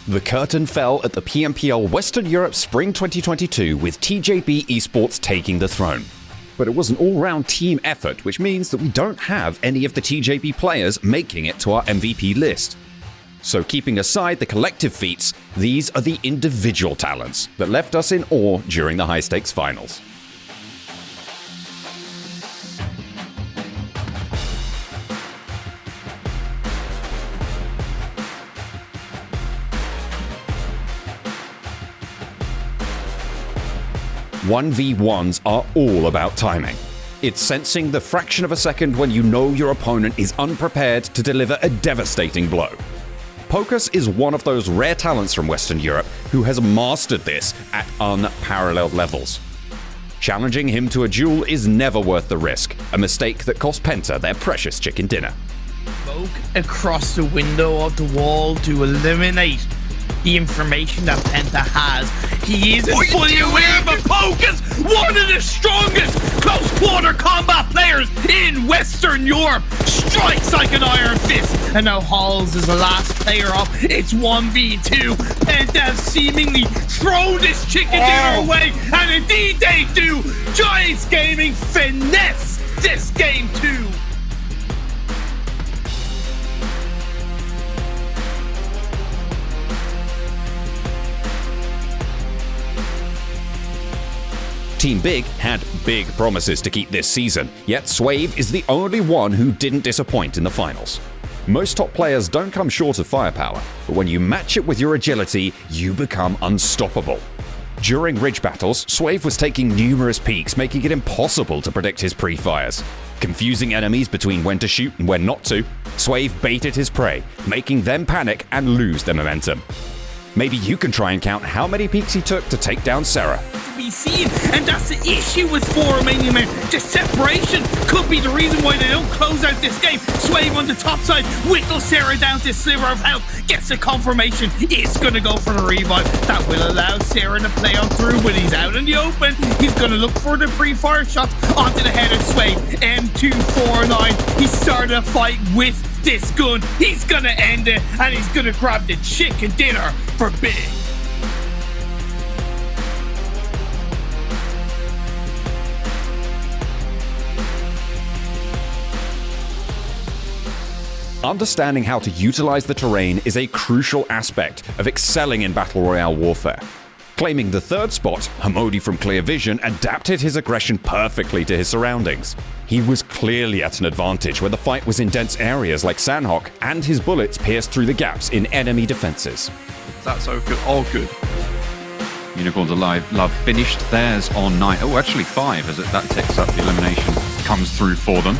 The curtain fell at the PMPL Western Europe Spring 2022 with TJB Esports taking the throne. But it was an all-round team effort, which means that we don't have any of the TJB players making it to our MVP list. So keeping aside the collective feats, these are the individual talents that left us in awe during the high-stakes finals. One v1s are all about timing. It's sensing the fraction of a second when you know your opponent is unprepared to deliver a devastating blow. Pocus is one of those rare talents from Western Europe who has mastered this at unparalleled levels. Challenging him to a duel is never worth the risk, a mistake that cost Penta their precious chicken dinner. Smoke across the window of the wall to eliminate the information that Penta has. He isn't fully aware, but Pocus, one of the strongest close quarter combat players in Western Europe, strikes like an iron fist. And now Halls is the last player up. It's 1v2. Penta seemingly thrown this chicken dinner away, and indeed they do. Giants Gaming finesse this game too. Team Big had big promises to keep this season, yet Swave is the only one who didn't disappoint in the finals. Most top players don't come short of firepower, but when you match it with your agility, you become unstoppable. During ridge battles, Swave was taking numerous peeks, making it impossible to predict his pre-fires. Confusing enemies between when to shoot and when not to, Swave baited his prey, making them panic and lose their momentum. Maybe you can try and count how many peeks he took to take down Sarah. Be seen, and that's the issue with four Romanian men. The separation could be the reason why they don't close out this game. Swave on the top side, whittles Sarah down to sliver of health, gets a confirmation. It's gonna go for the revive. That will allow Sarah to play on through when he's out in the open. He's gonna look for the pre-fire shots onto the head of Swave. M249. He started a fight with this gun. He's gonna end it, and he's gonna grab the chicken dinner for Big. Understanding how to utilize the terrain is a crucial aspect of excelling in Battle Royale warfare. Claiming the third spot, Hamodi from Clear Vision adapted his aggression perfectly to his surroundings. He was clearly at an advantage when the fight was in dense areas like Sandhawk, and his bullets pierced through the gaps in enemy defenses. That's so good. All good. Unicorns Alive Love finished theirs on 9. Oh, actually 5, as that takes up the elimination. Comes through for them.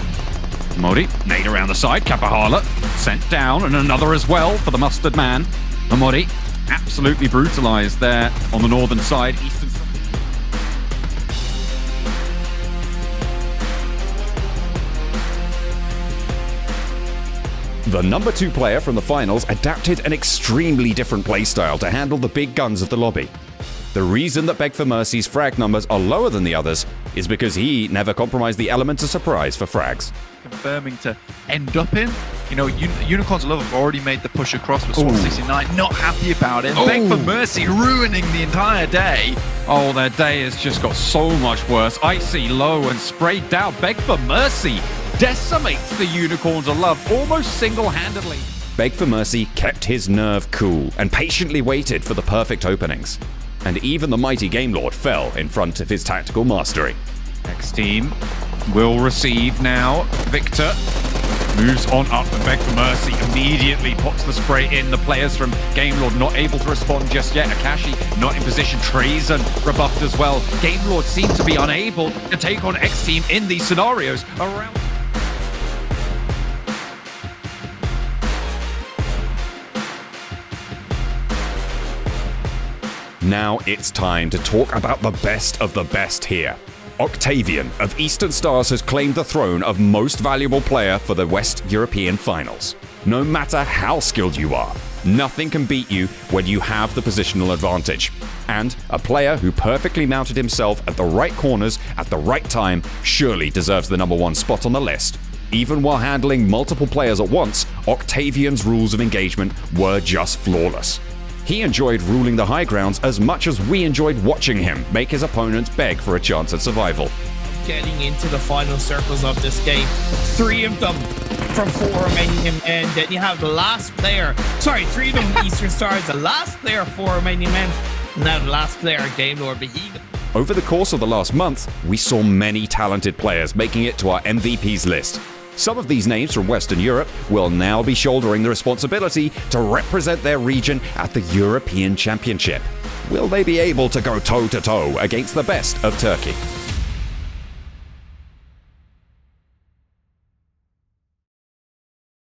Hamodi, nade around the side, Kapahala sent down, and another as well for the Mustard Man. Hamodi, absolutely brutalized there on the northern side. Eastern. The number 2 player from the finals adapted an extremely different playstyle to handle the big guns of the lobby. The reason that begformercy's frag numbers are lower than the others is because he never compromised the element of surprise for frags. Confirming to end up in. You know, Unicorns Love have already made the push across, but Sword 69 not happy about it. begformercy ruining the entire day. Oh, their day has just got so much worse. Icy low and sprayed down. begformercy decimates the Unicorns of Love almost single-handedly. begformercy kept his nerve cool and patiently waited for the perfect openings. And even the mighty Game Lord fell in front of his tactical mastery. Next team will receive now. Victor moves on up, and begformercy immediately pops the spray in. The players from Game Lord not able to respond just yet. Akashi not in position. Treason rebuffed as well. Game Lord seems to be unable to take on X Team in these scenarios around. Now it's time to talk about the best of the best here. Octavian of Eastern Stars has claimed the throne of most valuable player for the West European Finals. No matter how skilled you are, nothing can beat you when you have the positional advantage. And a player who perfectly mounted himself at the right corners at the right time surely deserves the number 1 spot on the list. Even while handling multiple players at once, Octavian's rules of engagement were just flawless. He enjoyed ruling the high grounds as much as we enjoyed watching him make his opponents beg for a chance at survival. Getting into the final circles of this game, 3 of them from 4 Romanian men. Then you have the last player, 3 of them Eastern Stars, the last player 4 Romanian men, and now the last player Game Lord Behegan. Over the course of the last month, we saw many talented players making it to our MVPs list. Some of these names from Western Europe will now be shouldering the responsibility to represent their region at the European Championship. Will they be able to go toe-to-toe against the best of Turkey?